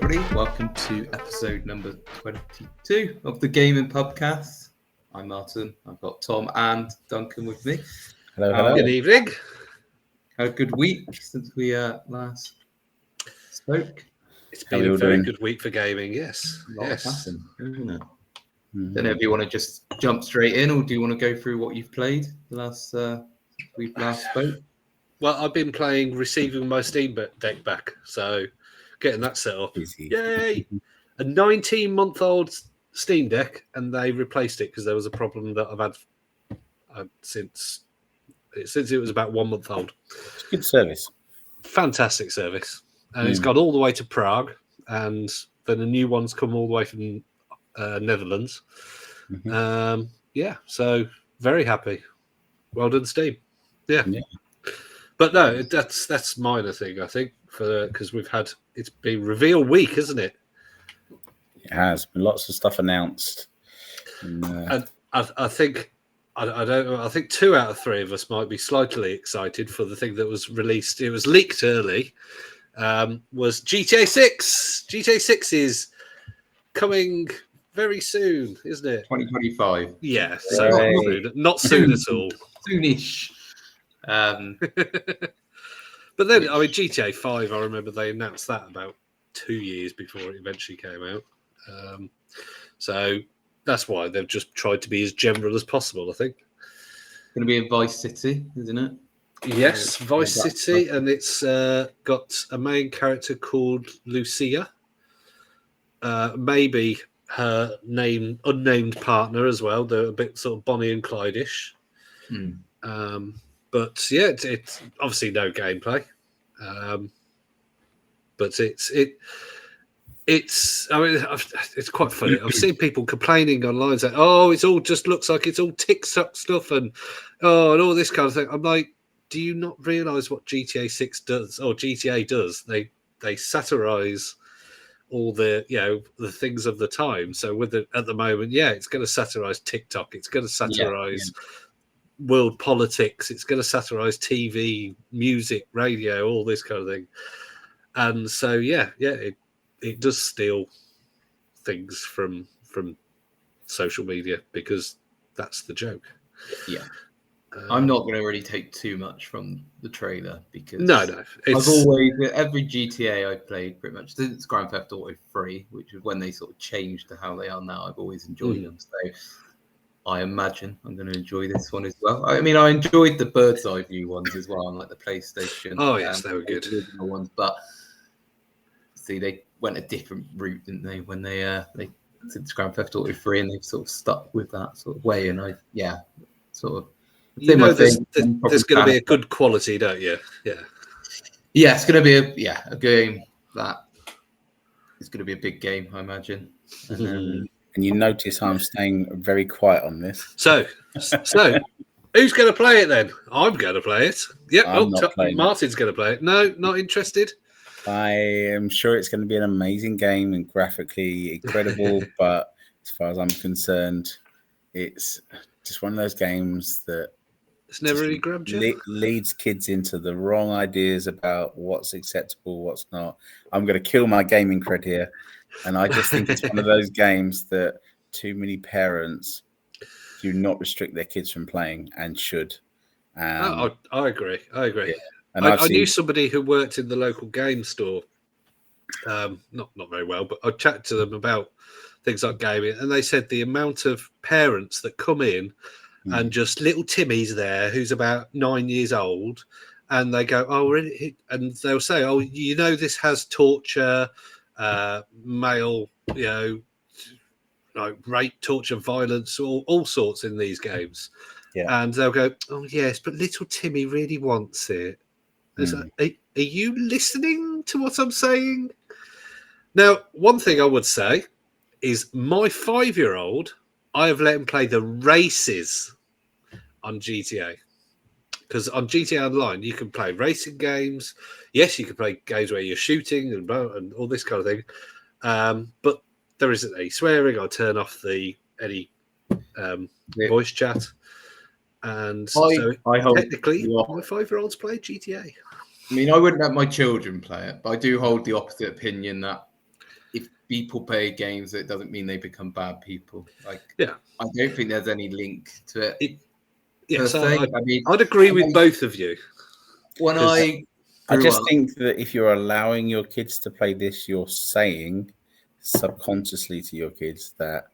everybody. Welcome to episode number 22 of the Gaming Pubcast. I'm Martin. I've got Tom and Duncan with me. Hello. Good evening. Had a good week since we last spoke. It's been a very good week for gaming, yes. Happened, isn't it? Don't know if you want to just jump straight in, or do you want to go through what you've played the last we last spoke? Well, I've been playing Receiving My Steam Deck back, so getting that set up. Easy. Yay! A 19-month-old Steam Deck, and they replaced it because there was a problem that I've had since it was about 1 month old. It's good service. Fantastic service. And it's gone all the way to Prague, and then a new one's come all the way from Netherlands. So very happy. Well done, Steam. Yeah. But no, that's minor thing, I think, because it's been reveal week, isn't it? It has been lots of stuff announced, and I think I don't know. I think 2 out of 3 of us might be slightly excited for the thing that was released. It was leaked early. Was GTA 6. GTA 6 is coming very soon, isn't it? 2025. Yeah, so not soon at all. Soonish. But then, I mean, GTA 5, I remember they announced that about 2 years before it eventually came out. So that's why they've just tried to be as general as possible, I think. It's going to be in Vice City, isn't it? Yes, Vice City, and it's got a main character called Lucia. Maybe her unnamed partner as well. They're a bit sort of Bonnie and Clyde-ish. But yeah, it's obviously no gameplay. But it's quite funny. I've seen people complaining online saying, "Oh, it just looks like it's all TikTok stuff and all this kind of thing." I'm like, do you not realise what GTA 6 does or GTA does? They satirize all the the things of the time. So at the moment, it's going to satirize TikTok. It's going to satirize world politics. It's going to satirize TV, music, radio, all this kind of thing. And so it does steal things from social media because that's the joke. Yeah. I'm not going to really take too much from the trailer because no, I've always every GTA I've played pretty much since Grand Theft Auto 3, which is when they sort of changed to how they are now. I've always enjoyed them, so I imagine I'm going to enjoy this one as well. I mean, I enjoyed the bird's eye view ones as well on like the PlayStation. Oh yes, they were good. Original ones, but see, they went a different route, didn't they? When they since Grand Theft Auto 3, and they've sort of stuck with that sort of way. And sort of. There's going to be a good quality, don't you? Yeah, it's going to be a game that is going to be a big game, I imagine. And you notice I'm staying very quiet on this. So who's going to play it then? I'm going to play it. Martin's going to play it. No, not interested. I am sure it's going to be an amazing game and graphically incredible, but as far as I'm concerned, it's just one of those games that it's never really grabbed you. Leads kids into the wrong ideas about what's acceptable, what's not. I'm going to kill my gaming cred here, and I just think it's one of those games that too many parents do not restrict their kids from playing and should. I agree. Yeah. And I knew somebody who worked in the local game store. Not very well, but I chatted to them about things like gaming, and they said the amount of parents that come in and just little Timmy's there who's about 9 years old, and they go, and they'll say, this has torture, male, like rape, torture, violence, all sorts in these games. Yeah. And they'll go, oh yes, but little Timmy really wants it. Like, are you listening to what I'm saying? Now, one thing I would say is my 5-year-old, I have let him play the races on GTA. Because on GTA Online, you can play racing games. Yes, you can play games where you're shooting and all this kind of thing. But there isn't any swearing. I turn off any voice chat. And I hope technically, my 5-year-olds play GTA. I mean, I wouldn't let my children play it, but I do hold the opposite opinion that people play games, it doesn't mean they become bad people. Like, yeah, I don't think there's any link to it. Yes, I mean, I'd agree with both of you. When I just think that if you're allowing your kids to play this, you're saying subconsciously to your kids that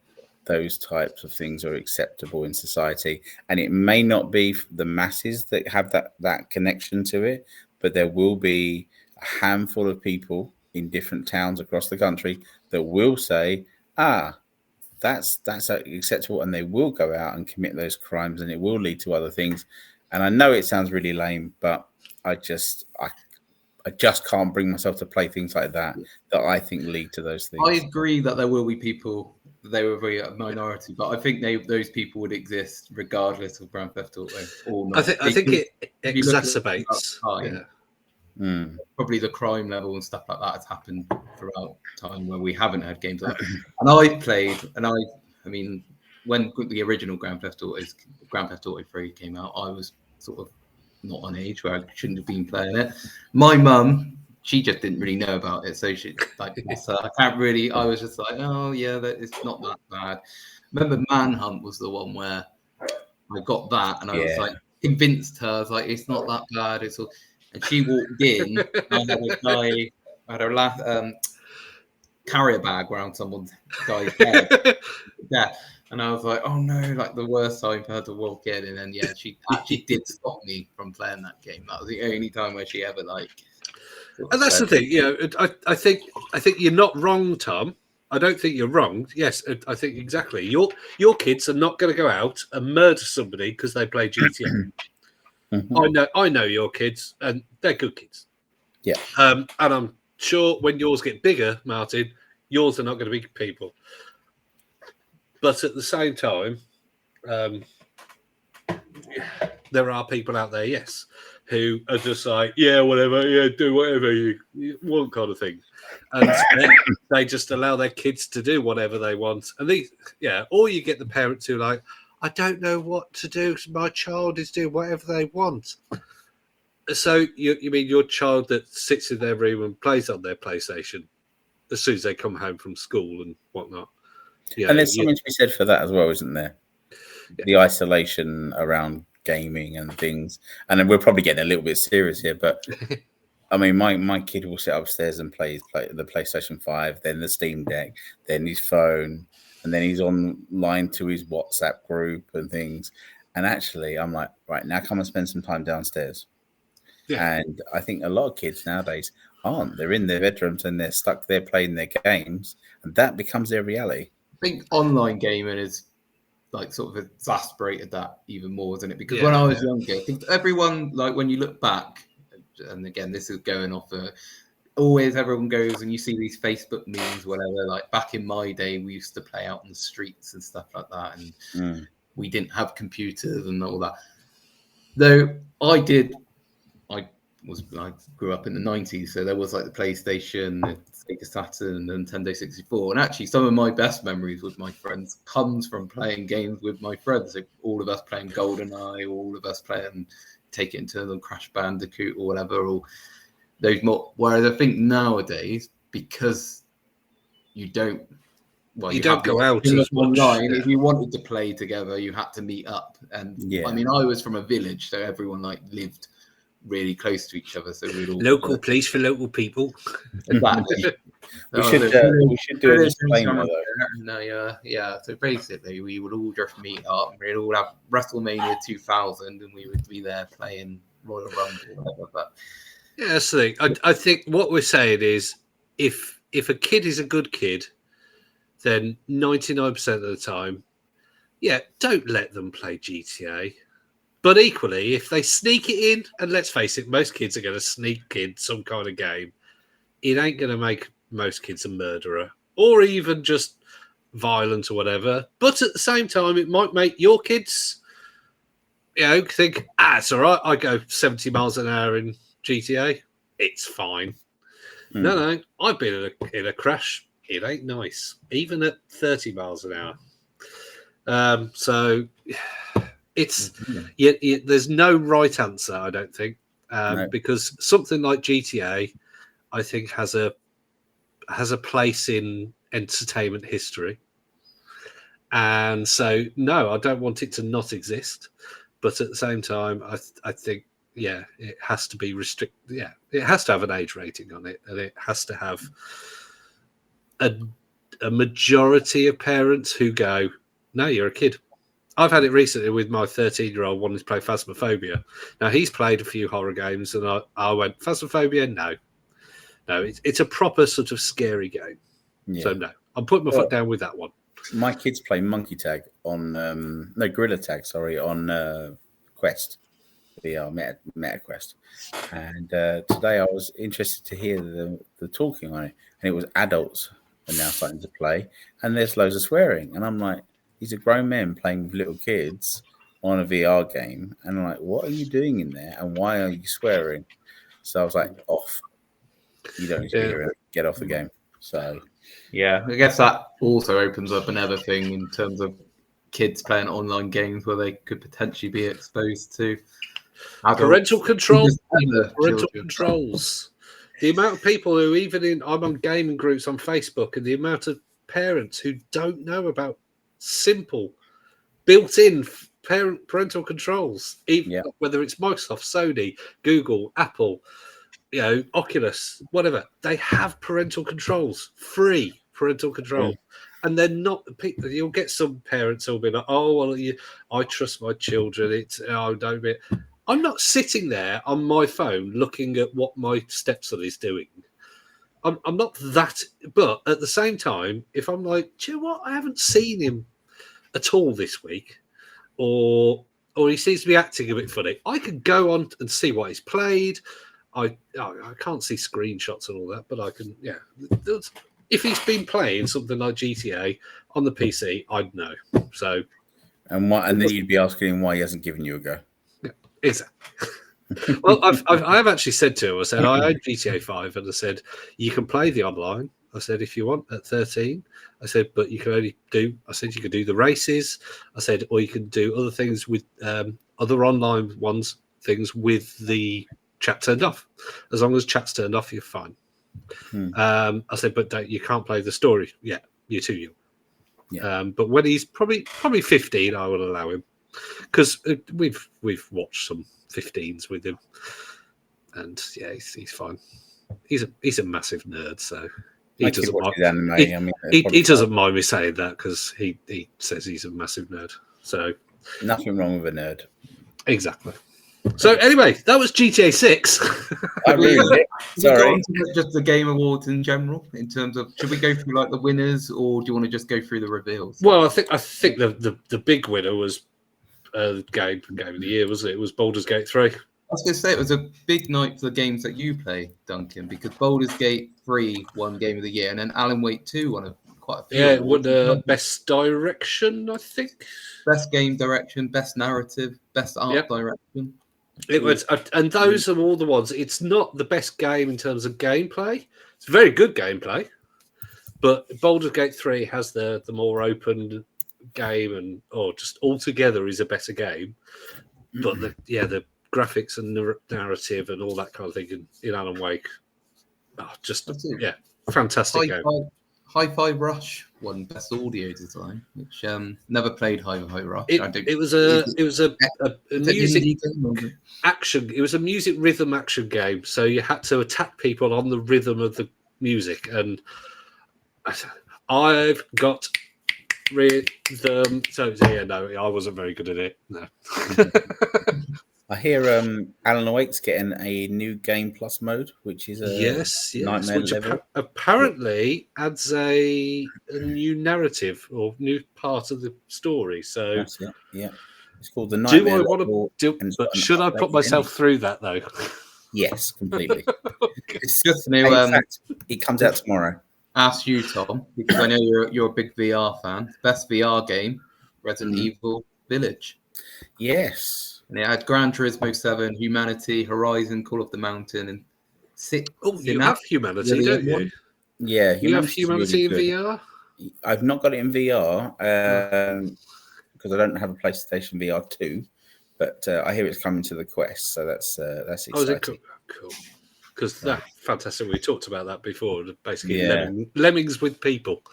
those types of things are acceptable in society. And it may not be the masses that have that connection to it, but there will be a handful of people in different towns across the country that will say, that's acceptable, and they will go out and commit those crimes, and it will lead to other things. And I know it sounds really lame, but I just can't bring myself to play things like that I think lead to those things. I agree that there will be people, they will be a minority, but I think those people would exist regardless of Grand Theft Auto or not. I think it exacerbates. Probably the crime level and stuff like that has happened throughout time where we haven't had games like that. And I played, and I mean, when the original Grand Theft Auto 3 came out, I was sort of not on age where I shouldn't have been playing it. My mum, she just didn't really know about it, so she I can't really. I was just like, oh yeah, it's not that bad. Remember, Manhunt was the one where I got that, and I was like convinced her. I was like, it's not that bad. It's all. And she walked in. I had a guy. I had a carrier bag around someone's guy's head. Yeah. And I was like, oh no, like the worst time for her to walk in. And then, she actually did stop me from playing that game. That was the only time where she ever and that's the thing, I think you're not wrong, Tom. I don't think you're wrong. Yes, I think exactly. Your kids are not going to go out and murder somebody because they play GTA. I know your kids, and they're good kids. Yeah. And I'm sure when yours get bigger, Martin, yours are not going to be people. But at the same time, there are people out there, yes, who are just like, yeah, whatever, yeah, do whatever you want, kind of thing, and they just allow their kids to do whatever they want, and or you get the parents who are like, I don't know what to do. My child is doing whatever they want. So you mean your child that sits in their room and plays on their PlayStation as soon as they come home from school and whatnot? And there's something to be said for that as well, isn't there? Yeah. The isolation around gaming and things. And then we're probably getting a little bit serious here, but I mean, my kid will sit upstairs and play the PlayStation 5, then the Steam Deck, then his phone, and then he's online to his WhatsApp group and things. And actually, I'm like, right, now come and spend some time downstairs. Yeah. And I think a lot of kids nowadays aren't. They're in their bedrooms and they're stuck there playing their games, and that becomes their reality. I think online gaming is like sort of exasperated that even more, isn't it? Because when I was younger, I think everyone, like when you look back, and again, this is going off always everyone goes and you see these Facebook memes, whatever, like back in my day, we used to play out on the streets and stuff like that. And we didn't have computers and all that. Though I grew up in the 90s, so there was like the PlayStation, the Sega Saturn, the Nintendo 64, and actually some of my best memories with my friends comes from playing games with my friends. So all of us playing GoldenEye, all of us playing Take It Internal, Crash Bandicoot, or whatever, or those more. Whereas I think nowadays, because you don't go out as online. If you wanted to play together, you had to meet up. And I mean, I was from a village, so everyone lived really close to each other, so we'd all local place for local people. Exactly. we should do a disclaimer though. So basically, we would all just meet up. And we'd all have WrestleMania 2000, and we would be there playing Royal Rumble. Or whatever. But that's the thing. I think what we're saying is, if a kid is a good kid, then 99% of the time, don't let them play GTA. But equally, if they sneak it in, and let's face it, most kids are going to sneak in some kind of game, it ain't going to make most kids a murderer or even just violent or whatever. But at the same time, it might make your kids, think, it's all right. I go 70 miles an hour in GTA. It's fine. No, I've been in a crash. It ain't nice, even at 30 miles an hour. So... It's there's no right answer, I don't think, because something like GTA, I think, has a place in entertainment history. And so, no, I don't want it to not exist. But at the same time, I think, yeah, it has to be restricted. Yeah, it has to have an age rating on it, and it has to have a majority of parents who go, no, you're a kid. I've had it recently with my 13-year-old wanting to play Phasmophobia. Now, he's played a few horror games, and I went, Phasmophobia? No, it's a proper sort of scary game. Yeah. So, no, I'm putting my foot down with that one. My kids play Monkey Tag on, Gorilla Tag, sorry, on Quest, VR, Meta Quest. And today I was interested to hear the talking on it, and it was adults are now starting to play, and there's loads of swearing. And I'm like, these are grown men playing with little kids on a VR game. And I'm like, what are you doing in there? And why are you swearing? So I was like, off. You don't need to hear it. Get off the game. So, yeah, I guess that also opens up another thing in terms of kids playing online games where they could potentially be exposed to parental controls. Parental controls. The amount of people who, I'm on gaming groups on Facebook, and the amount of parents who don't know about simple, built-in parental controls, even whether it's Microsoft, Sony, Google, Apple, Oculus, whatever, they have parental controls, free parental control. And they're not people. You'll get some parents who'll be like, "Oh, well, I trust my children. I'm not sitting there on my phone looking at what my stepson is doing. I'm not that. But at the same time, if I'm like, do you know what? I haven't seen him at all this week, or he seems to be acting a bit funny, I can go on and see what he's played. I can't see screenshots and all that, but I can. Yeah, if he's been playing something like GTA on the PC, I'd know. So, and then you'd be asking him why he hasn't given you a go. Yeah, exactly. Well, I've actually said to him, I said, I own GTA 5, and I said, you can play the online. I said, if you want, at 13. I said, but you can only do, you can do the races. I said, or you can do other things with other online things with the chat turned off. As long as chat's turned off, you're fine. I said, but you can't play the story. Yeah, you're too young. Yeah. But when he's probably 15, I will allow him, because we've watched some 15s with him, and yeah, he's fine. He's a massive nerd, so he doesn't mind. He doesn't mind me saying that, because he says he's a massive nerd. So nothing wrong with a nerd. Exactly. So anyway, that was GTA 6. Sorry. Just the Game Awards in general, in terms of, should we go through like the winners, or do you want to just go through the reveals? Well, I think the big winner was game of the year, wasn't it? It was Baldur's Gate 3. I was going to say it was a big night for the games that you play, Duncan, because Baldur's Gate 3 won Game of the Year, and then Alan Wake 2 won quite a few. Yeah, it won Best Direction, I think. Best Game Direction, Best Narrative, Best Art Direction. It was, and those are all the ones. It's not the best game in terms of gameplay. It's very good gameplay, but Baldur's Gate 3 has the more open game, and just altogether is a better game. But the graphics and narrative and all that kind of thing in Alan Wake, fantastic game. Hi-Fi Rush won Best Audio Design, which never played Hi-Fi Rush. It was a music action. It was a music rhythm action game, so you had to attack people on the rhythm of the music, and I've got rhythm. So yeah, no, I wasn't very good at it. No. I hear Alan Wake's getting a new Game Plus mode, which is nightmare which level. Apparently adds a new narrative or new part of the story. So that's it. Yeah, it's called the Nightmare level. But should I put myself through that though? Yes, completely. Okay. It's just new. In fact, it comes out tomorrow. Ask you, Tom, because I know you're a big VR fan. Best VR game, Resident Evil Village. Yes. And it had Gran Turismo 7, Humanity, Horizon, Call of the Mountain, and you have Humanity, don't you? Yeah, you have Humanity really in VR. I've not got it in VR because I don't have a PlayStation VR 2, but I hear it's coming to the Quest, so that's exciting. Cool. because that fantastic. We talked about that before. Basically, Yeah. lemmings with people.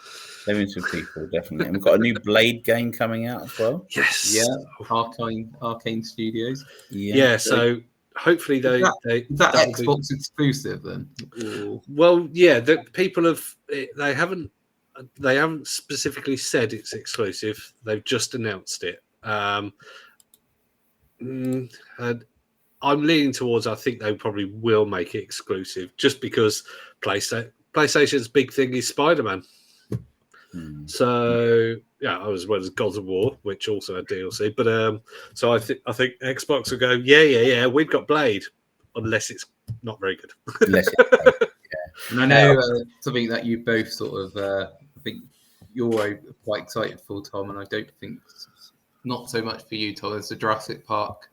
Lemmings with people, definitely. And we've got a new Blade game coming out as well. Yes. Yeah. Arcane Studios. Yeah. So hopefully Is that that'll Xbox exclusive then? Or... Well, yeah. The people they haven't specifically said it's exclusive. They've just announced it. And I'm leaning towards I think they probably will make it exclusive just because PlayStation's big thing is Spider-Man. So yeah, as well as God of War, which also had DLC. But so I think Xbox will go, yeah, we've got Blade, unless it's not very good. Unless it's, And I know something that you both sort of I think you're quite excited for, Tom, and I don't think not so much for you, Tom. It's the Jurassic Park.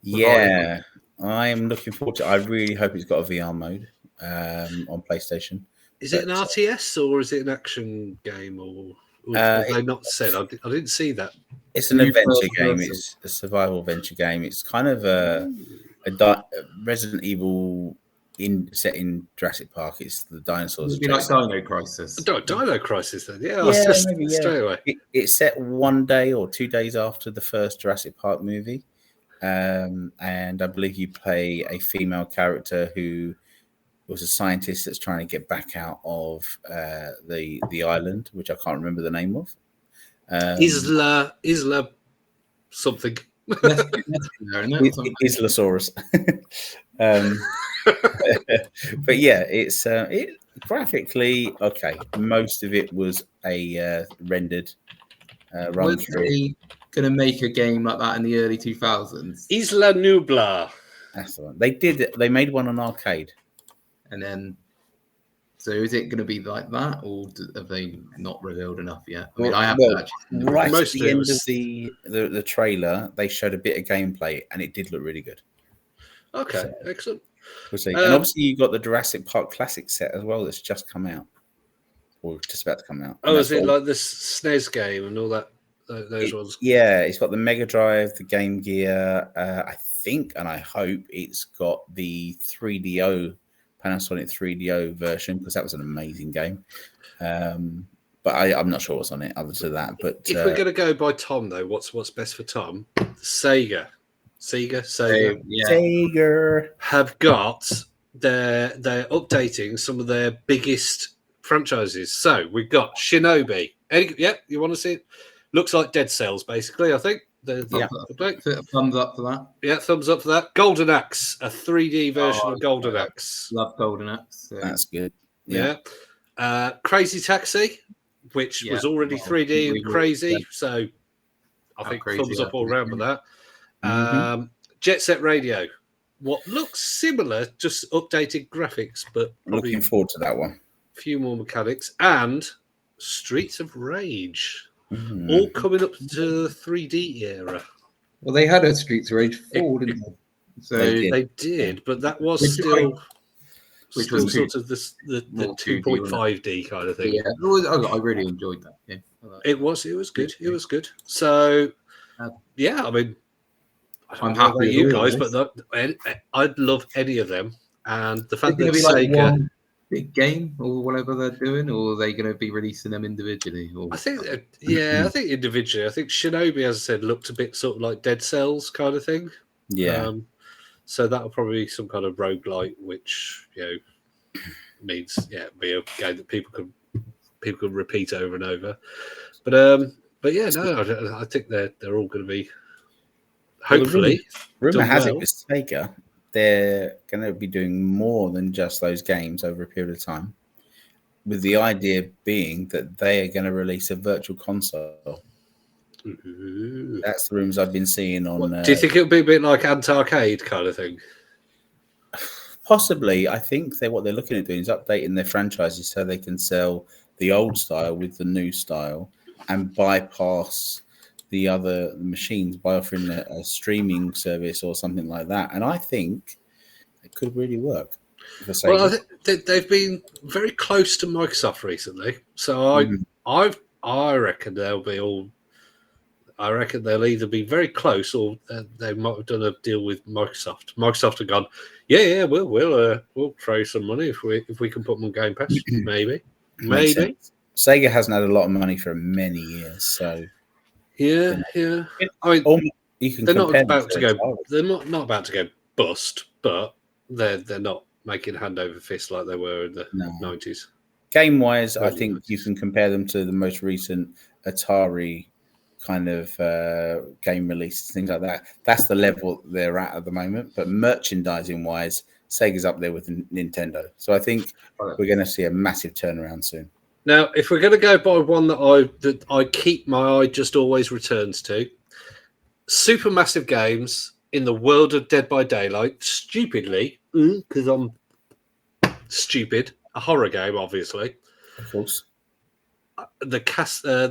Yeah, I'm looking forward to it. I really hope it's got a VR mode on PlayStation. Is it an RTS or is it an action game? Or have they not said? I didn't see that. It's an adventure game. It's a survival adventure game. It's kind of a Resident Evil set in Jurassic Park. It's the dinosaurs. It'd be like Dino Crisis. Dino Crisis then. Yeah, maybe, straight away. It's set 1 day or 2 days after the first Jurassic Park movie. And I believe you play a female character who was a scientist that's trying to get back out of the island, which I can't remember the name of. Isla something. Islasaurus. But yeah, it's graphically okay. Most of it was a rendered run through. Going to make a game like that in the early 2000s. Isla Nublar. That's the one. They made one on arcade. And then, so is it going to be like that, or have they not revealed enough yet? I mean, I haven't actually. Right at the end of the trailer, they showed a bit of gameplay, and it did look really good. Okay, so, excellent. We'll see. And obviously, you got the Jurassic Park Classic set as well that's just come out, or just about to come out. Oh, is it like the SNES game and all that? Those ones. Yeah, it's got the Mega Drive, the Game Gear. I think and I hope it's got the 3DO Panasonic 3DO version because that was an amazing game. But I'm not sure what's on it other to that. But if we're going to go by Tom though, what's best for Tom? Sega, have got they're updating some of their biggest franchises. So we've got Shinobi. You want to see it? Looks like Dead Cells, basically, I think. Thumbs up for that. Yeah, thumbs up for that. Golden Axe, a 3D version of Golden Axe. Love Golden Axe. Yeah. That's good. Yeah. Crazy Taxi, which was already 3D and crazy. So I think thumbs up all around with that. Jet Set Radio. What looks similar, just updated graphics, but looking forward to that one. A few more mechanics. And Streets of Rage. All coming up to the 3D era. Well, they had a Streets of Rage 4, didn't they? So they did, but that was still sort of the 2.5D kind of thing. Yeah, I really enjoyed that game. It was good. It was good. So, yeah, I mean, I'm happy with you guys, but I'd love any of them. And the fact that Sega big game or whatever they're doing, or are they going to be releasing them individually? Or... I think individually. I think Shinobi, as I said, looked a bit sort of like Dead Cells kind of thing. Yeah. So that'll probably be some kind of roguelite, which means be a game that people can repeat over and over. But yeah, no, I think they're all going to be hopefully. Rumor has it with Sega, they're going to be doing more than just those games over a period of time, with the idea being that they are going to release a virtual console. Ooh. That's the rumors I've been seeing on. Do you think it'll be a bit like Antarcade kind of thing? Possibly. I think what they're looking at doing is updating their franchises so they can sell the old style with the new style and bypass the other machines by offering a streaming service or something like that. And I think it could really work. Well, they've been very close to Microsoft recently, so I reckon they'll be all. I reckon they'll either be very close or they might have done a deal with Microsoft. Microsoft have gone, yeah, we'll throw some money if we can put them on Game Pass. Maybe. Sega hasn't had a lot of money for many years, so yeah. I mean, you can they're not compare about to go. They're not about to go bust, but they're not making hand over fist like they were in the 90s. Game-wise, I think you can compare them to the most recent Atari kind of game release, things like that. That's the level they're at the moment. But merchandising-wise, Sega's up there with Nintendo. So I think we're going to see a massive turnaround soon. Now, if we're going to go by one that I keep my eye just always returns to, Supermassive Games in the world of Dead by Daylight, stupidly, because I'm stupid, a horror game, obviously. Of course. The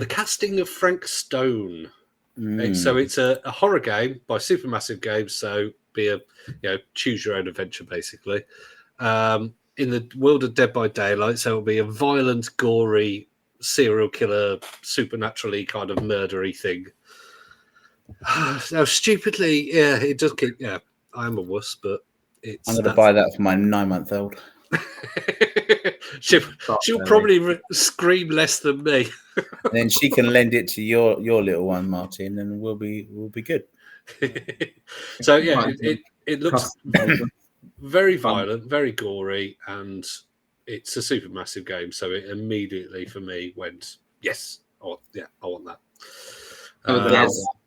casting of Frank Stone. So it's a horror game by Supermassive Games. So be a choose your own adventure, basically. In the world of Dead by Daylight, so it'll be a violent, gory, serial killer, supernaturally kind of murdery thing. Now, stupidly, it does keep. Yeah, I'm a wuss, but I'm going to buy that for my 9-month-old. she'll probably scream less than me. And then she can lend it to your little one, Martin, and we'll be good. So yeah, it looks very violent, very gory, and it's a Supermassive game. So it immediately for me went, yes, I want that.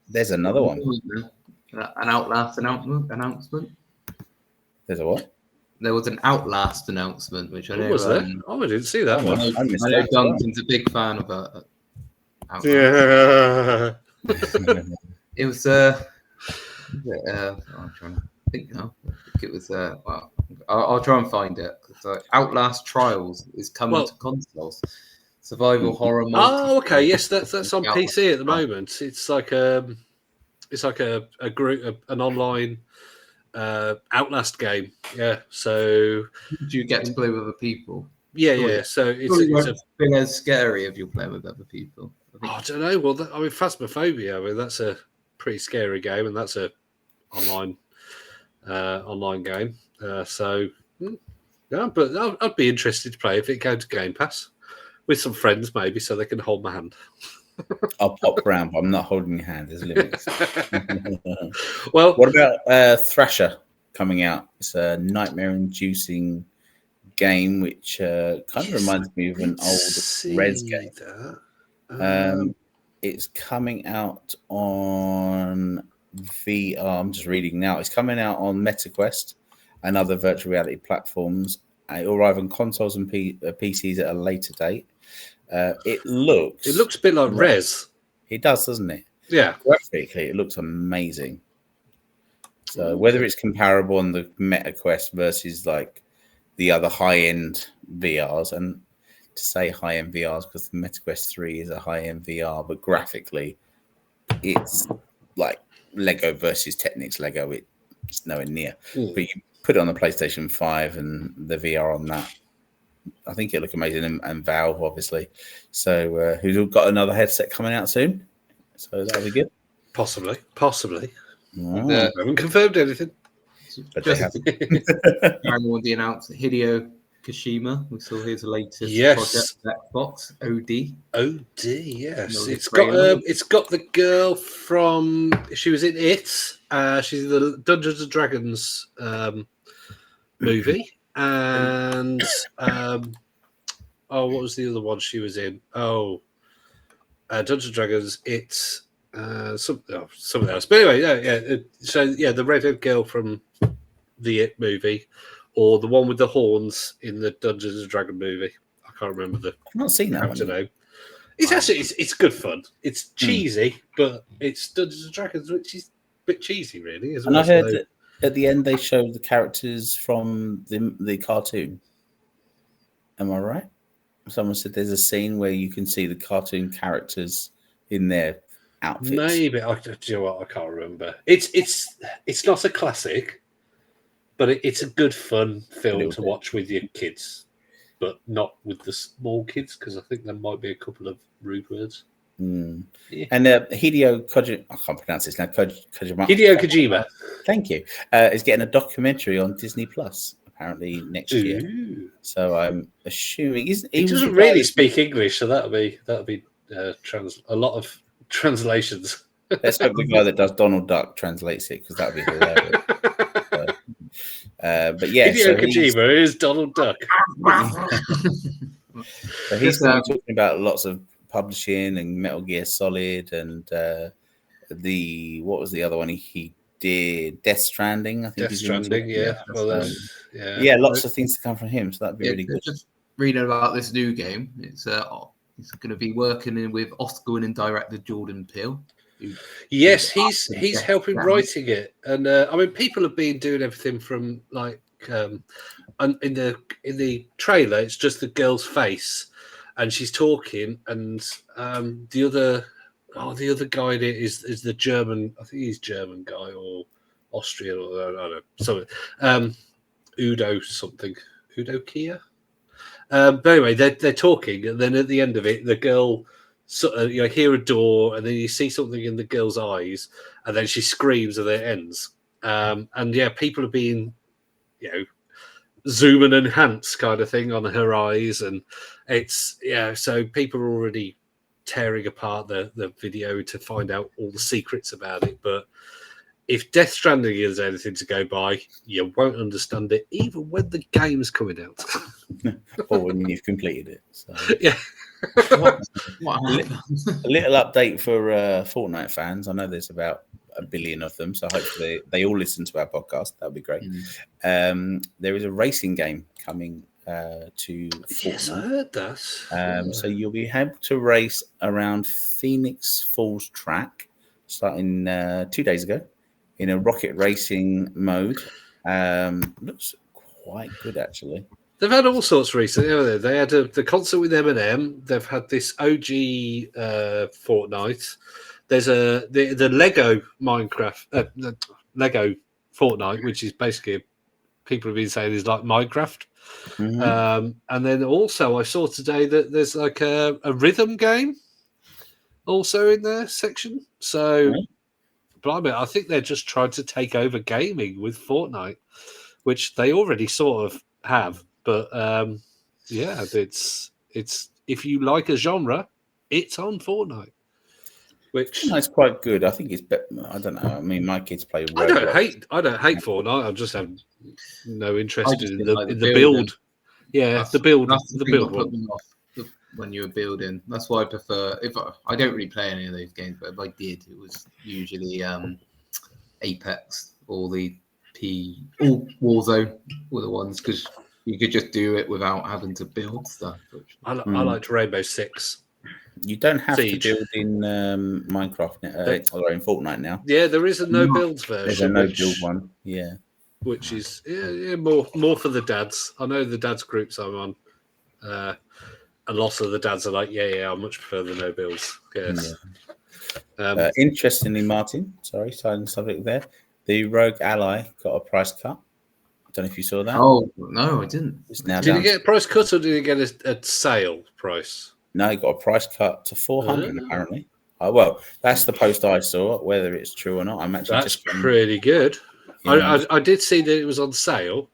There's another one. An Outlast announcement. There's a what? There was an Outlast announcement, which I know. Was there? I didn't see that one. I know Duncan's a big fan of Outlast. Yeah. It was. I'm trying to think now. I think it was. Well, I'll try and find it. Outlast Trials is coming to consoles. Survival horror. Oh, okay. Yes, that's on PC at the moment. It's like a group, an online Outlast game. Yeah. So do you get to play with other people? Yeah. So it's been as scary if you're playing with other people. I don't know. Well, Phasmophobia. I mean, that's a pretty scary game, and that's a online game. Yeah, but I'd be interested to play if it came to Game Pass with some friends, maybe, so they can hold my hand. I'll pop round, but I'm not holding your hand. There's limits. Well, what about Thrasher coming out? It's a nightmare-inducing game, which kind of reminds me of an old Res game. It's coming out on VR. I'm just reading now. It's coming out on MetaQuest and other virtual reality platforms. It will arrive on consoles and PCs at a later date. It looks a bit like Res. It does, doesn't it? Yeah. Graphically, it looks amazing. So whether it's comparable on the MetaQuest versus like the other high-end VRs, and to say high-end VRs because the MetaQuest 3 is a high-end VR, but graphically, it's like Lego versus Technics Lego. It's nowhere near. But you put it on the PlayStation 5 and the VR on that, I think it'll look amazing. And Valve, obviously. So who's got another headset coming out soon? So that'll be good. Possibly. Oh. I haven't confirmed anything. But just the announced Hideo Kojima. We saw his latest project, Xbox OD. Yes. It's got the girl from. She was in It. She's in the Dungeons and Dragons movie, and what was the other one she was in? Dungeons and Dragons. It's something else. But anyway, the redhead girl from the It movie, or the one with the horns in the Dungeons and Dragons movie. I can't remember the. I've not seen that one. Name. It's actually it's good fun. It's cheesy, but it's Dungeons and Dragons, which is a bit cheesy, really. And I heard that at the end they showed the characters from the cartoon. Am I right? Someone said there's a scene where you can see the cartoon characters in their outfits. Maybe do you know what? I can't remember. It's not a classic, but it's a good fun film to watch with your kids, but not with the small kids because I think there might be a couple of rude words. Yeah. And Hideo Kojima, I can't pronounce his name. Kojima. Hideo Kojima. Thank you. Is getting a documentary on Disney Plus apparently next year. So I'm assuming he doesn't really speak English, so that'll be a lot of translations. Let's hope the guy that does Donald Duck translates it, because that'd be hilarious. But yeah, Hideo Kojima is Donald Duck. So he's going to be talking about lots of publishing and Metal Gear Solid and what was the other one he did? Death Stranding, I think. Death Stranding, yeah. Well, yeah, lots of things to come from him, so that'd be really good. Just reading about this new game, it's going to be working with Oscar-winning director Jordan Peele. Yes, he's helping writing it, and I mean, people have been doing everything from like in the trailer, it's just the girl's face, and she's talking, and the other guy in it is the German. I think he's German guy or Austrian, or I don't know, something. Udo Kier. But anyway, they're talking, and then at the end of it, the girl. So, you hear a door, and then you see something in the girl's eyes, and then she screams, and then it ends. And yeah, people are being, zoom and enhance kind of thing on her eyes, and it's so people are already tearing apart the video to find out all the secrets about it. But if Death Stranding is anything to go by, you won't understand it even when the game's coming out, or when you've completed it. So. Yeah. A little update for Fortnite fans. I know there's about 1 billion of them, so hopefully they all listen to our podcast. That would be great. There is a racing game coming to Fortnite. Yes, I heard that. So you'll be able to race around Phoenix Falls track starting 2 days ago in a rocket racing mode. Looks quite good, actually. They've had all sorts recently, haven't they? They had the concert with Eminem. They've had this OG Fortnite. There's the Lego Minecraft, the Lego Fortnite, which is basically, people have been saying is like Minecraft. And then also I saw today that there's like a rhythm game also in their section. So, blimey, I think they're just trying to take over gaming with Fortnite, which they already sort of have. But it's if you like a genre, it's on Fortnite. Which it's quite good. I think it's better. I don't know. I mean, my kids play. I don't hate Fortnite. I just have no interest in the build. Yeah, the build. The build one. When you were building, that's why I prefer. I don't really play any of those games, but if I did, it was usually Apex or Warzone were the ones, because you could just do it without having to build stuff. I liked Rainbow Six. You don't have to build in Minecraft or in Fortnite now. Yeah, there is a no builds version. There's a no build one. Yeah, which is more for the dads. I know the dads groups I'm on. A lot of the dads are like, I much prefer the no builds. Yes. Yeah. Interestingly, Martin, silent subject there. The Rogue Ally got a price cut. Don't know if you saw that. Oh no, I didn't. Did he get a price cut, or did he get a sale price? No, he got a price cut to 400 apparently. Well, that's the post I saw. Whether it's true or not, I'm actually that's pretty good. I did see that it was on sale,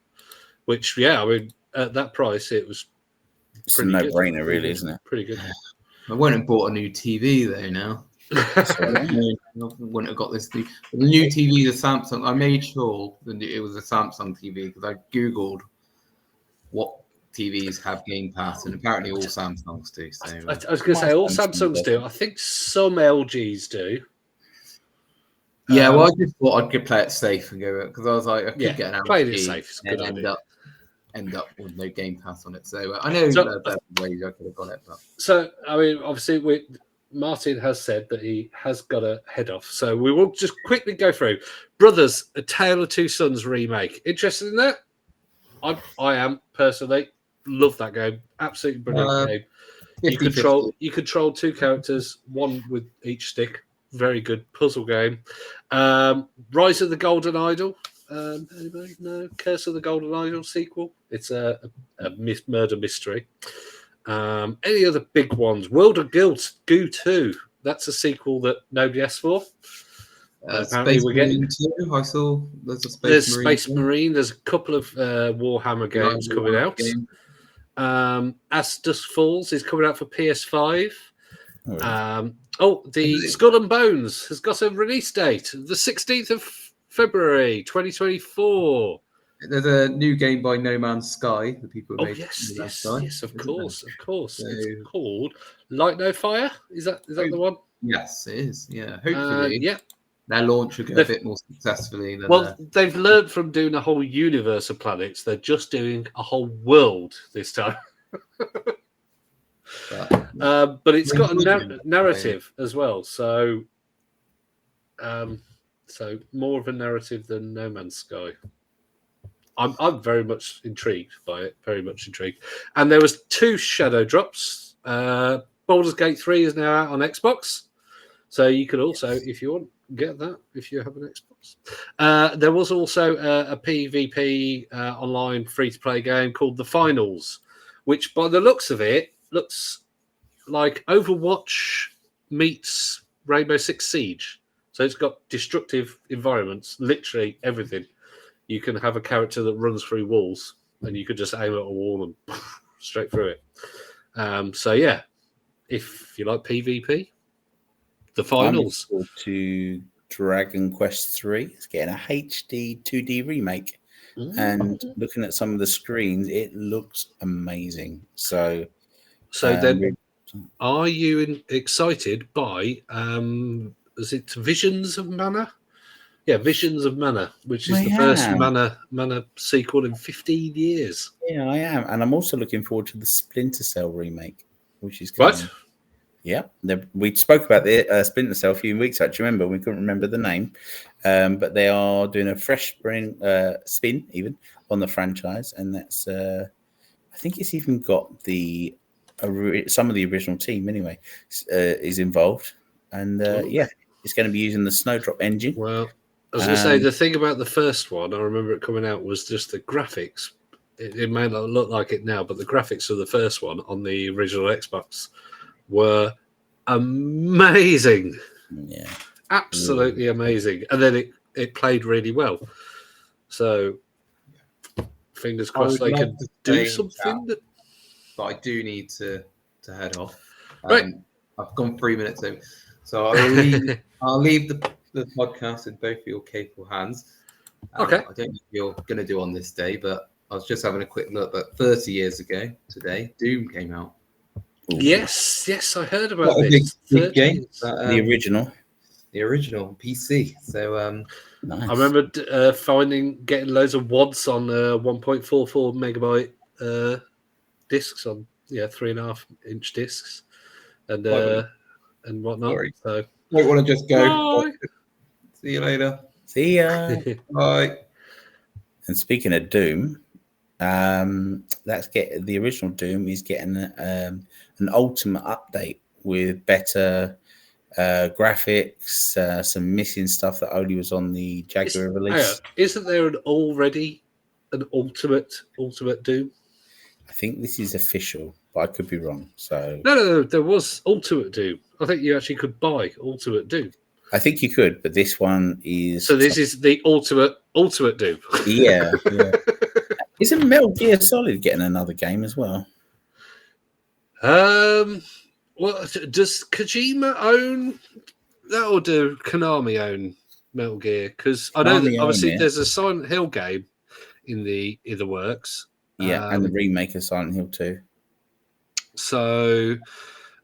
which I mean at that price it was. It's a no-brainer, really, isn't it? Pretty good. I went and bought a new TV though. Now I wouldn't have got this. The new TV, the Samsung. I made sure that it was a Samsung TV because I googled what TVs have Game Pass, and apparently all Samsungs do. So I was going to say all Samsungs do. I think some LGs do. Yeah, well, I just thought I could play it safe and go, because I was like, I could get an LG playing it safe. It's good and end up with no Game Pass on it. So I know there's ways I could have got it. But so I mean, obviously, Martin has said that he has got to head off. So we will just quickly go through Brothers: A Tale of Two Sons remake. Interested in that? I am personally. Love that game. Absolutely brilliant game. You control two characters, one with each stick. Very good puzzle game. Rise of the Golden Idol. Anybody? No. Curse of the Golden Idol sequel. It's a murder mystery. Any other big ones? World of Goo 2. that's a sequel that nobody asked for. Apparently Space we're getting. Marine 2. I saw there's a There's Marine. Space Marine. There's a couple of Warhammer games coming out. As Dusk Falls is coming out for PS5. The Skull and Bones has got a release date, the 16th of February, 2024. There's a new game by No Man's Sky. The people who made yes, of course. So, it's called Light No Fire. Is that the one? Yes, it is. Yeah, hopefully. Their launch will go a bit more successfully. They've learned from doing a whole universe of planets. They're just doing a whole world this time. But it's got a narrative as well. So more of a narrative than No Man's Sky. I'm very much intrigued by it. Very much intrigued. And there was 2 shadow drops. Baldur's Gate 3 is now out on Xbox. So you could also, if you want, get that if you have an Xbox. There was also a PvP online free-to-play game called The Finals, which by the looks of it, looks like Overwatch meets Rainbow Six Siege. So it's got destructive environments, literally everything. You can have a character that runs through walls, and you could just aim at a wall and straight through it. So yeah, if you like PvP, The Finals. I'm looking to Dragon Quest 3. It's getting a HD 2D remake. And looking at some of the screens, it looks amazing. So then, are you excited by is it Visions of Mana? Yeah, Visions of Mana, which is the first Mana sequel in 15 years. Yeah, I am, and I'm also looking forward to the Splinter Cell remake, which is coming. What? Yeah, we spoke about the Splinter Cell a few weeks ago. Remember, we couldn't remember the name, but they are doing a fresh spin even on the franchise, and that's I think it's even got some of the original team anyway is involved, and it's going to be using the Snowdrop engine. Well, I was going to say the thing about the first one, I remember it coming out, was just the graphics. It may not look like it now, but the graphics of the first one on the original Xbox were amazing. Yeah, absolutely amazing. And then it played really well. So fingers crossed they can do something. But I do need to head off. Right. I've gone 3 minutes over, so I'll leave the podcast in both of your capable hands. Okay. I don't know if you're going to do on this day, but I was just having a quick look. But 30 years ago today, Doom came out. Yes, I heard about this. Big game. The original PC. So nice. I remember getting loads of WADs on 1.44 megabyte discs on 3.5-inch discs and whatnot. Sorry. So don't want to just go. Bye. See you later. See ya. Bye. And speaking of Doom, the original Doom is getting an ultimate update with better graphics, some missing stuff that only was on the Jaguar release. Isn't there already an ultimate Doom? I think this is official, but I could be wrong. So no, there was Ultimate Doom. I think you actually could buy Ultimate Doom. I think you could, but this one is. So this is the ultimate Doom. Yeah. Isn't Metal Gear Solid getting another game as well? Well, does Kojima own that, or do Konami own Metal Gear? Because I know that obviously there's a Silent Hill game in the works. Yeah, and the remake of Silent Hill 2. So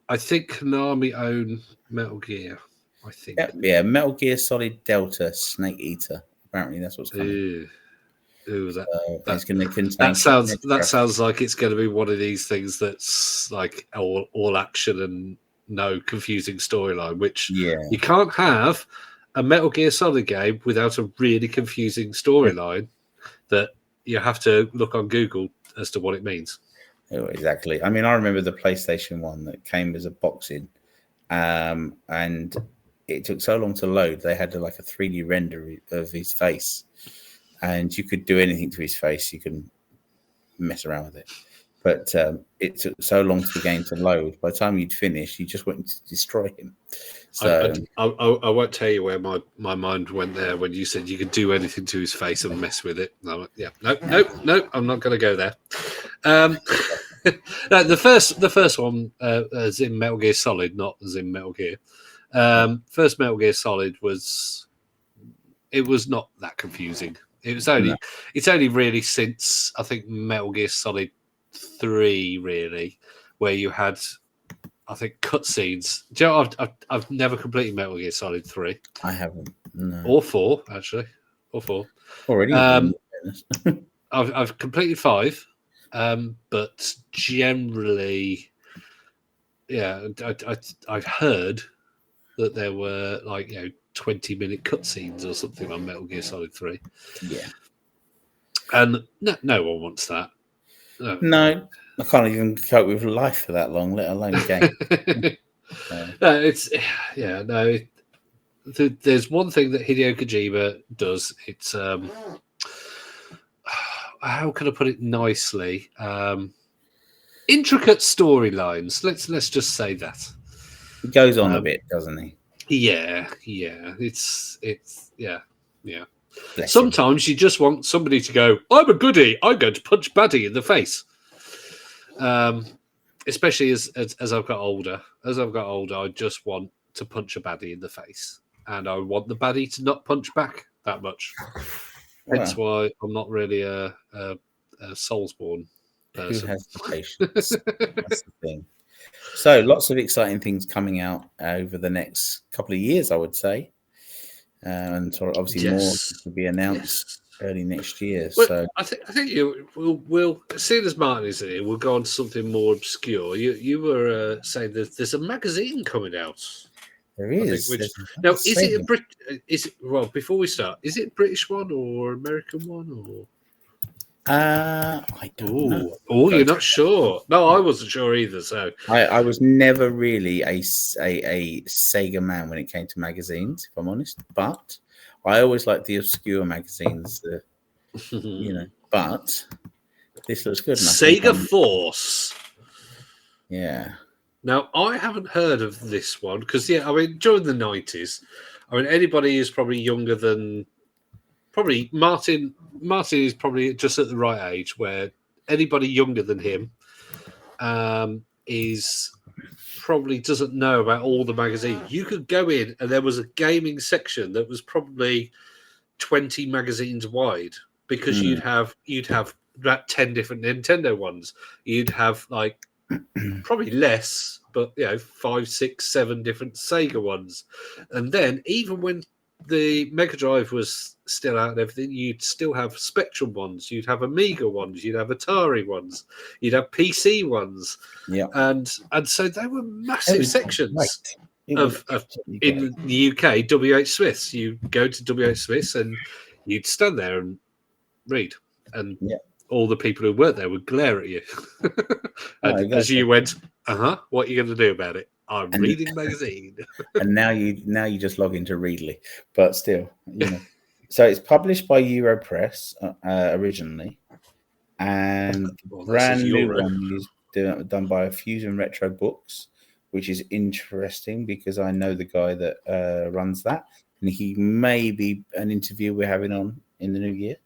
I think Konami own Metal Gear. I think. Yeah, Metal Gear Solid Delta Snake Eater. Apparently, that's what's coming. That's going to contain. That sounds like it's going to be one of these things that's like all action and no confusing storyline. Which you can't have a Metal Gear Solid game without a really confusing storyline that you have to look on Google as to what it means. Oh, exactly. I mean, I remember the PlayStation 1 that came as a boxing, and it took so long to load. They had like a 3D render of his face, and you could do anything to his face. You can mess around with it. But it took so long for the game to load. By the time you'd finished, you just wanted to destroy him. So I won't tell you where my mind went there when you said you could do anything to his face and mess with it. No, I'm not going to go there. No, the first one, as in Metal Gear Solid, not as in Metal Gear. First Metal Gear Solid was not that confusing. It's only really since I think Metal Gear Solid 3 really where you had, I think, cutscenes. Do you know, I've never completed Metal Gear Solid 3. I haven't. No. Or 4, actually. Or 4. Already. I've completed 5, but generally, yeah, I've heard that there were 20-minute cutscenes or something on Metal Gear Solid 3. Yeah. And no one wants that. No, I can't even cope with life for that long, let alone a game. There's one thing that Hideo Kojima does. It's how can I put it nicely? Intricate storylines. Let's just say that. He goes on a bit, doesn't he? Yeah. It's yeah. Bless Sometimes you just want somebody to go, I'm a goodie, I'm going to punch baddie in the face. Especially as I've got older. As I've got older, I just want to punch a baddie in the face. And I want the baddie to not punch back that much. That's why I'm not really a Soulsborne person. Who has the patience? That's the thing. So lots of exciting things coming out over the next couple of years, I would say. And obviously more to be announced early next year. Well, so I think we'll as soon as Martin is here, we'll go on to something more obscure. You were saying that there's a magazine coming out. There is. Now, is it well? Before we start, is it a British one or American one or? I don't know. Oh, you're not sure? No, I wasn't sure either. So I was never really a Sega man when it came to magazines, if I'm honest. But I always liked the obscure magazines, But this looks good. Sega Force. Yeah. Now, I haven't heard of this one because, during the 90s, anybody who's probably younger than Martin is probably just at the right age where anybody younger than him is probably doesn't know about all the magazines. You could go in and there was a gaming section that was probably 20 magazines wide because you'd have about 10 different Nintendo ones. You'd have probably less, but 5, 6, 7 different Sega ones. And then even when the Mega Drive was still out and everything, you'd still have Spectrum ones, you'd have Amiga ones, you'd have Atari ones, you'd have PC ones. Yeah. And so they were massive sections of in the UK, WH Smiths. You go to WH Smiths and you'd stand there and read. And all the people who worked there would glare at you. As you went, what are you going to do about it? I'm reading magazine. And now you just log into Readly, but still, So it's published by Europress originally, and brand new one is done by Fusion Retro Books, which is interesting because I know the guy that runs that, and he may be an interview we're having on in the new year.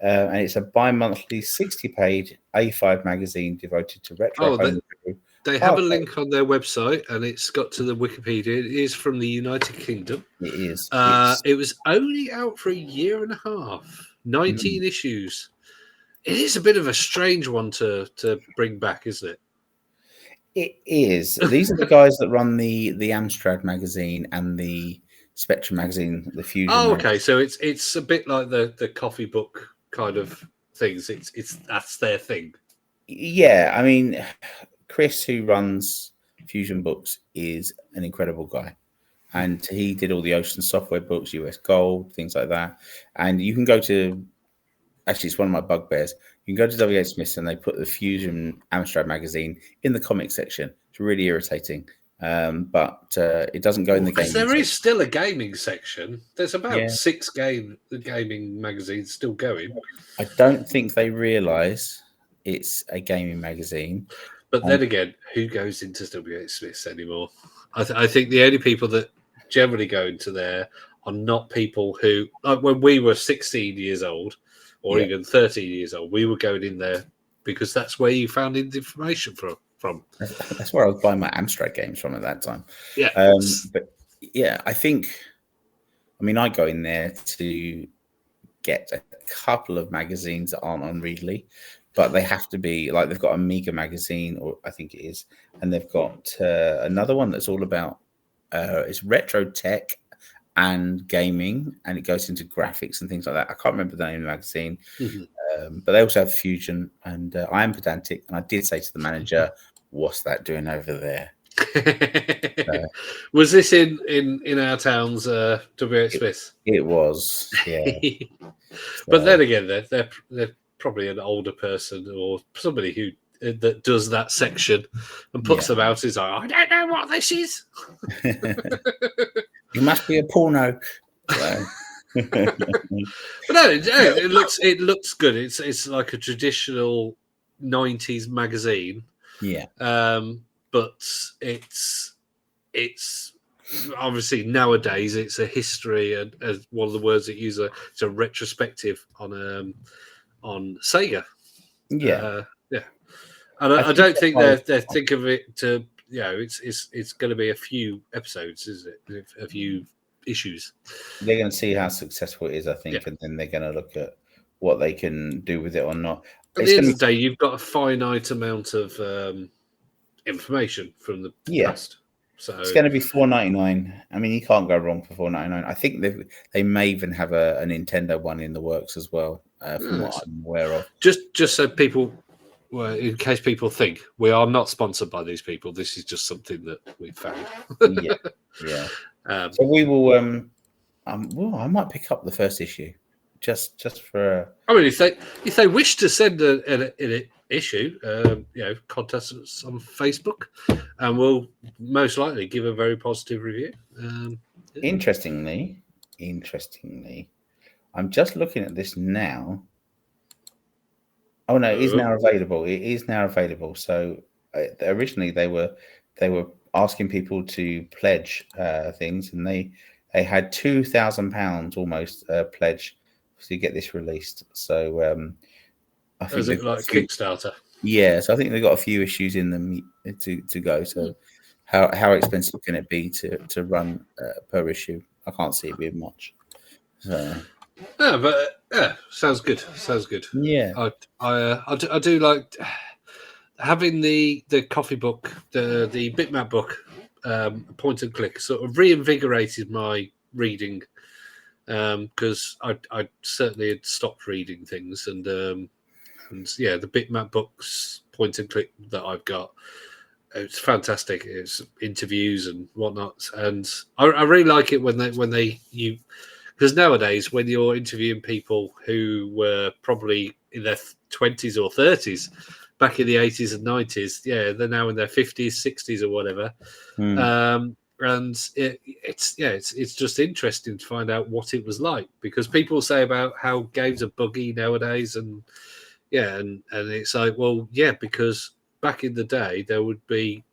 And it's a bi-monthly 60-page A5 magazine devoted to retro. They have a link on their website, and it's got to the Wikipedia. It is from the United Kingdom. It is. It was only out for a year and a half, 19 issues. It is a bit of a strange one to bring back, isn't it? It is. These are the guys that run the Amstrad magazine and the Spectrum magazine, the Fusion. Oh, okay. So it's a bit like the coffee book kind of things. It's that's their thing. Yeah, I mean, Chris, who runs Fusion Books, is an incredible guy. And he did all the Ocean Software books, US Gold, things like that. And you can go to, actually, it's one of my bugbears. You can go to WH Smith and they put the Fusion Amstrad magazine in the comic section. It's really irritating. But it doesn't go in the gaming section. There is still a gaming section. There's about 6 gaming magazines still going. I don't think they realise it's a gaming magazine. But then again, who goes into WH Smith's anymore? I think the only people that generally go into there are not people who, like when we were 16 years old or even 13 years old, we were going in there because that's where you found the information from. That's where I was buying my Amstrad games from at that time. Yeah. But yeah, I mean, I go in there to get a couple of magazines that aren't on Readly, but they have to be like, they've got Amiga magazine, or I think it is, and they've got another one that's all about it's retro tech and gaming, and it goes into graphics and things like that. I can't remember the name of the magazine, but they also have Fusion. And I am pedantic, and I did say to the manager, "What's that doing over there?" Was this in our town's WH Smith? It was, yeah. But then again, they're probably an older person or somebody who that does that section and puts them out. Is like, I don't know what this is. It must be a porno. So. But no, it looks good. It's like a traditional 90s magazine. Yeah. But it's obviously nowadays it's a history, and as one of the words that use it's a retrospective on Sega. Yeah. And I don't think they think of it to, it's going to be a few episodes, is it? A few issues. They're going to see how successful it is, I think, and then they're going to look at what they can do with it or not. At the end of the day, you've got a finite amount of information from the past. So it's going to be $4.99. I mean, you can't go wrong for $4.99. I think they may even have a Nintendo one in the works as well, from what I'm aware of. Just so people, well, in case people think we are not sponsored by these people, this is just something that we found. Yeah. So we will. Well, I might pick up the first issue, just for. I mean, if they wish to send an issue, contact us on Facebook, and we'll most likely give a very positive review. Interestingly, I'm just looking at this now. Oh no, it is now available. It is now available. So originally they were asking people to pledge things, and they had £2,000 almost pledge to get this released. So I think is it like Kickstarter? Yeah, so I think they've got a few issues in them to go. So how expensive can it be to run per issue? I can't see it being much. So. Sounds good. Yeah, I do like having the coffee book, the bitmap book, point and click, sort of reinvigorated my reading, because I certainly had stopped reading things, and the bitmap books point and click that I've got, it's fantastic. It's interviews and whatnot, and I really like it when they because nowadays when you're interviewing people who were probably in their 20s or 30s back in the 80s and 90s, they're now in their 50s, 60s or whatever. And it's just interesting to find out what it was like, because people say about how games are buggy nowadays, and it's like, well, because back in the day there would be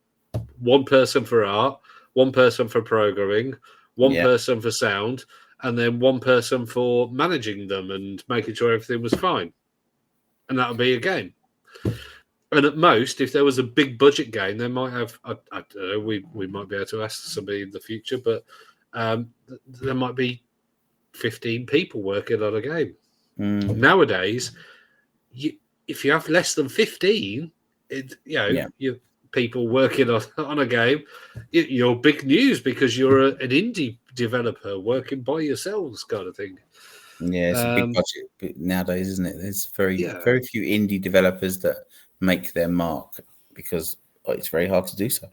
one person for art, one person for programming, one person for sound, and then one person for managing them and making sure everything was fine. And that would be a game. And at most, if there was a big budget game, they might have, I don't know, we might be able to ask somebody in the future, but there might be 15 people working on a game. Nowadays, if you have less than 15, you people working on a game, you're big news because you're an indie developer working by yourselves, kind of thing. Yeah, it's a big budget nowadays, isn't it? There's very few indie developers that make their mark because it's very hard to do so.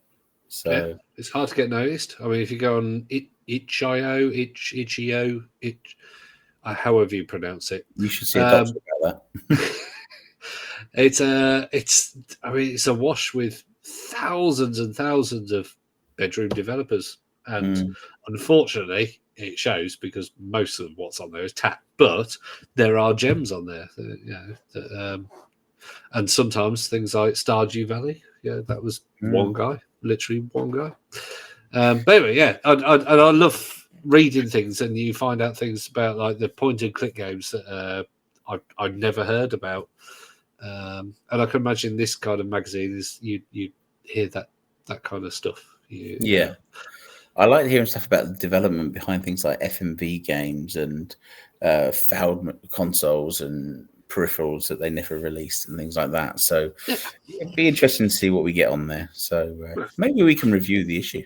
So it's hard to get noticed. I mean, if you go on itch.io, however you pronounce it, you should see a doctor about that. It's awash with thousands and thousands of bedroom developers, and unfortunately it shows because most of what's on there is tap, but there are gems on there And sometimes things like Stardew Valley, that was one guy, literally one guy. But anyway, and I love reading things, and you find out things about like the point and click games that I'd never heard about. And I can imagine this kind of magazine is you hear that kind of stuff. I like hearing stuff about the development behind things like FMV games and failed consoles and peripherals that they never released and things like that. So it'd be interesting to see what we get on there. So maybe we can review the issue.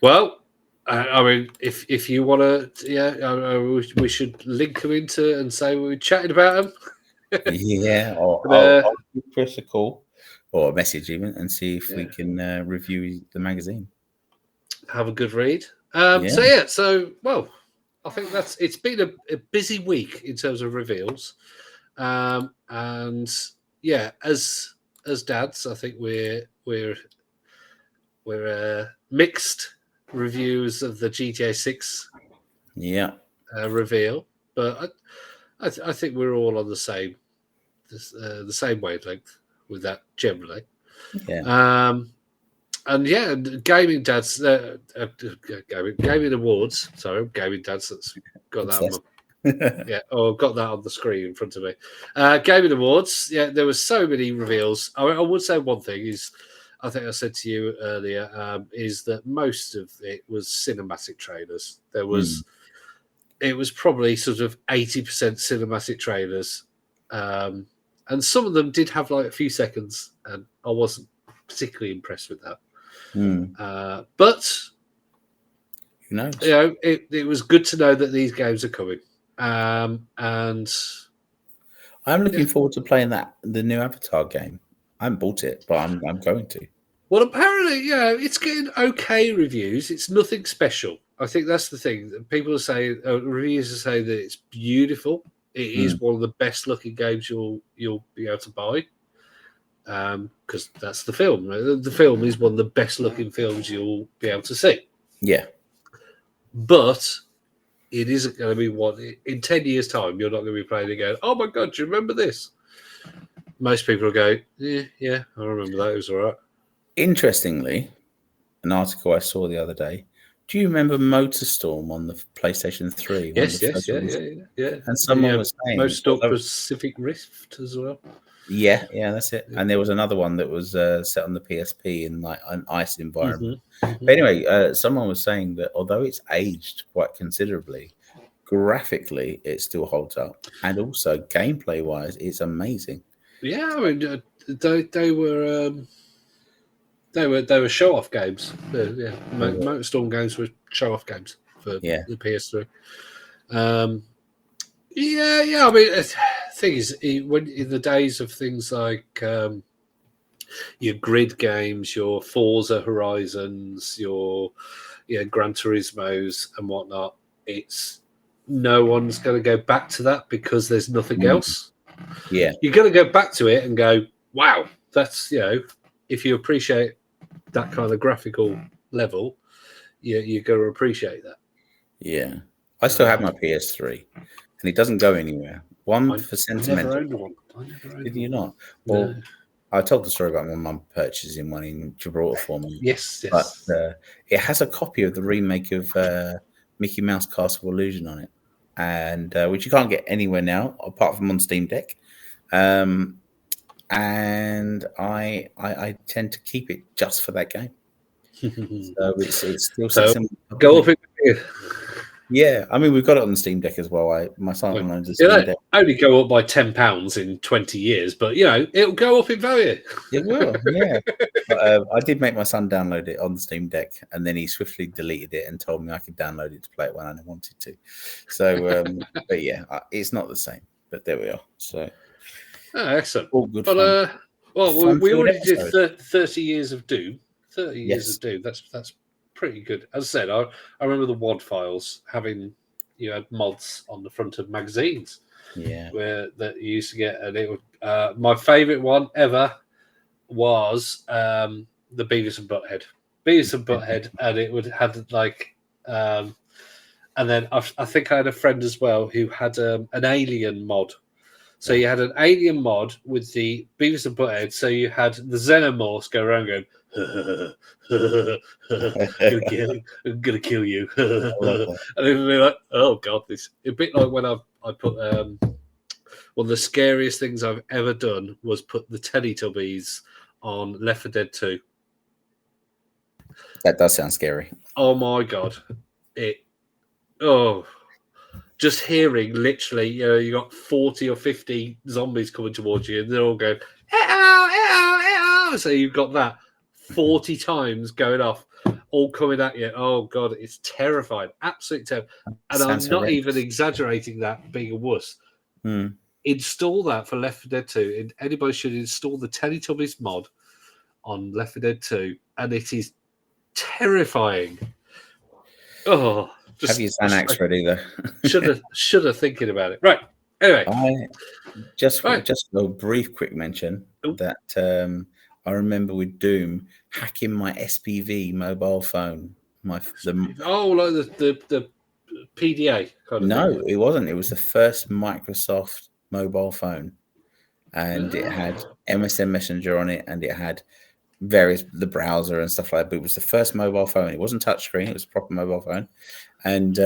Well, I mean, if you want to, we should link them into and say we were chatting about them. I'll give Chris a call or a message even and see if we can review the magazine. Have a good read. So well, I think it's been a busy week in terms of reveals, and as dads, I think we're mixed reviews of the GTA 6 reveal, but I think we're all on the same wavelength with that generally. And gaming dads, gaming awards. Sorry, gaming dads. That's got that. I've got that on the screen in front of me. Gaming awards. Yeah, there were so many reveals. I would say one thing is, I think I said to you earlier, is that most of it was cinematic trailers. It was probably sort of 80% cinematic trailers, and some of them did have like a few seconds, and I wasn't particularly impressed with that. But who knows? It was good to know that these games are coming, and I'm looking forward to playing the new Avatar game. I haven't bought it, but I'm going to. Well, apparently, it's getting okay reviews. It's nothing special. I think that's the thing. People say, reviewers say that it's beautiful. It is one of the best looking games you'll be able to buy. Because that's the film. The film is one of the best looking films you'll be able to see. Yeah. But it isn't going to be one in 10 years' time. You're not going to be playing it going, oh my God, do you remember this? Most people will go, yeah, I remember that. It was all right. Interestingly, an article I saw the other day. Do you remember MotorStorm on the PlayStation 3? Yes. And someone was saying MotorStorm Pacific Rift as well. Yeah, that's it. And there was another one that was set on the PSP in like an ice environment. But anyway, someone was saying that although it's aged quite considerably, graphically it still holds up, and also gameplay wise, it's amazing. Yeah, I mean, they were show off games. MotorStorm games were show off games for the PS3. I mean, the thing is, when in the days of things like your grid games, your Forza Horizons, your Gran Turismos and whatnot, it's no one's going to go back to that because there's nothing else. Yeah, you're going to go back to it and go, wow, that's if you appreciate that kind of graphical level, you're going to appreciate that. Yeah, I still have my PS3. And it doesn't go anywhere. For sentimental. I never owned one. Did you not? Well, no. I told the story about my mum purchasing one in Gibraltar for me. Yes. But it has a copy of the remake of Mickey Mouse Castle of Illusion on it, and which you can't get anywhere now apart from on Steam Deck. And I tend to keep it just for that game. So it's still go up in here. Yeah, I mean, we've got it on the Steam Deck as well. My son owns a Steam Deck. Only go up by £10 in 20 years, but it'll go up in value. It will, yeah. But, I did make my son download it on the Steam Deck, and then he swiftly deleted it and told me I could download it to play it when I wanted to. So, but yeah, it's not the same. But there we are. So, excellent. All good. But we already did 30 years of Doom. 30 years of Doom. That's pretty good. As I said, I remember the WAD files having had mods on the front of magazines. Yeah, where that you used to get, and it would. My favourite one ever was the Beavis and Butthead. And it would have like, and then I think I had a friend as well who had an Alien mod So you had an alien mod with the Beavis and Butthead. So you had the Xenomorphs go around going, I'm gonna kill you. And then they're like, oh god, this a bit like when I put one of the scariest things I've ever done was put the Teletubbies on Left 4 Dead 2. That does sound scary. Oh my god. Just hearing literally, you got 40 or 50 zombies coming towards you and they're all going, ew, ew, ew. So you've got that 40 times going off, all coming at you. Oh god, it's terrifying. Absolutely terrifying. And I'm not even exaggerating that being a wuss. Install that for Left 4 Dead 2. And anybody should install the Teletubbies mod on Left 4 Dead 2, and it is terrifying. Oh, have your Xanax ready though? should have thinking about it. Right. Anyway, just a brief quick mention that I remember with Doom hacking my SPV mobile phone. Like the PDA kind of no, thing. It wasn't. It was the first Microsoft mobile phone, and it had MSN Messenger on it, and it had the browser and stuff like that. But it was the first mobile phone. It wasn't touchscreen. It was a proper mobile phone, and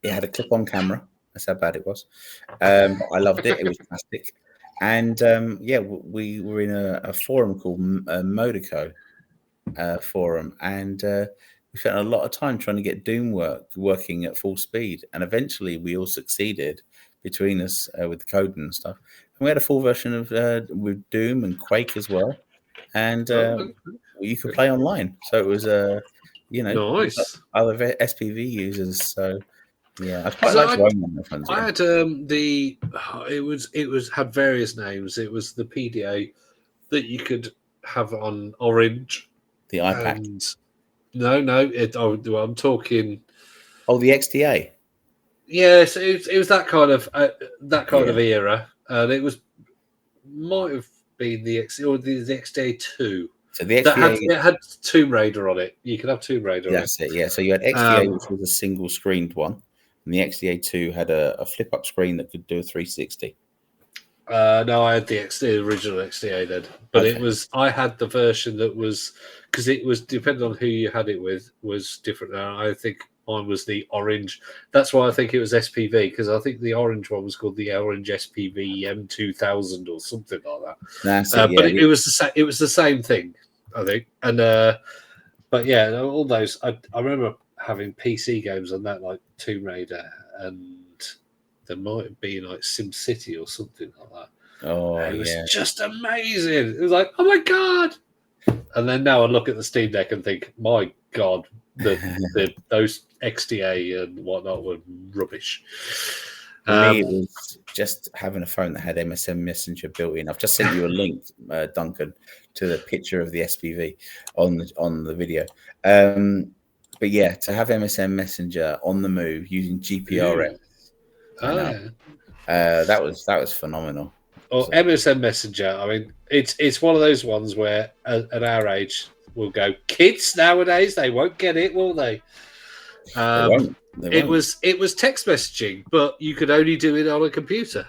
it had a clip-on camera. That's how bad it was. I loved it. It was plastic, and we were in a forum called Modico forum, and we spent a lot of time trying to get Doom working at full speed, and eventually we all succeeded between us with the code and stuff. And we had a full version of with Doom and Quake as well, and you could play online. So it was nice. Other SPV users. So yeah, I quite like one. I had it had various names. It was the PDA that you could have on Orange. The iPad. No. I'm talking. Oh, the XDA. Yes, it was that kind of of era, and it might have been the XDA 2. So the XDA had Tomb Raider on it. You could have Tomb Raider. That's it. Yeah. So you had XDA, which was a single screened one, and the XDA 2 had a flip up screen that could do a 360. No, I had the original XDA then, but I had the version that was, because it was depending on who you had it with, was different. I think mine was the orange. That's why I think it was SPV, because I think the orange one was called the Orange SPV M2000 or something like that. That's it, but it was the same thing, I think. And but yeah, all those. I remember having PC games on that, like Tomb Raider, and there might have been like SimCity or something like that. Oh, it was just amazing. It was like, oh my god! And then now I look at the Steam Deck and think, my god, those XDA and whatnot were rubbish. For me, it was just having a phone that had MSN Messenger built in. I've just sent you a link, Duncan, to the picture of the SPV on the video. But yeah, to have MSN Messenger on the move using GPRS. That was phenomenal. Or MSN Messenger. I mean, it's one of those ones where at our age we'll go, kids nowadays, they won't get it, will they? They won't. It was text messaging, but you could only do it on a computer.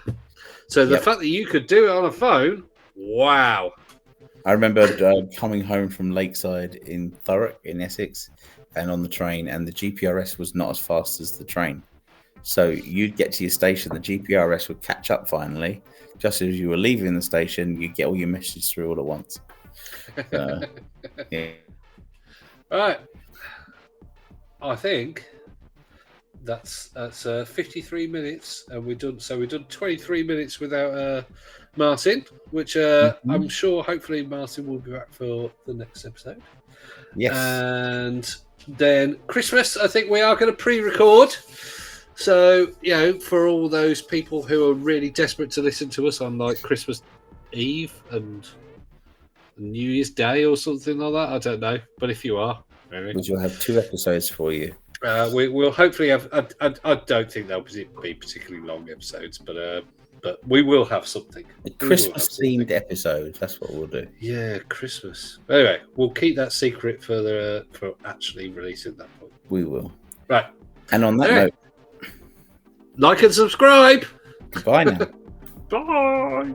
So the fact that you could do it on a phone, wow. I remember coming home from Lakeside in Thurrock in Essex, and on the train, and the GPRS was not as fast as the train. So you'd get to your station, the GPRS would catch up finally. Just as you were leaving the station, you'd get all your messages through all at once. Yeah. All right. I think that's 53 minutes, and we've done 23 minutes without Martin, which I'm sure hopefully Martin will be back for the next episode. Yes. And then Christmas, I think we are going to pre-record. So, for all those people who are really desperate to listen to us on like Christmas Eve and New Year's Day or something like that, I don't know. But if you are, maybe we'll have 2 episodes for you. We'll hopefully have. I don't think they'll be particularly long episodes, but we will have something. A Christmas-themed episode. That's what we'll do. Yeah, Christmas. Anyway, we'll keep that secret for actually releasing that point. We will. Right. And on that note, like and subscribe. Goodbye now. Bye.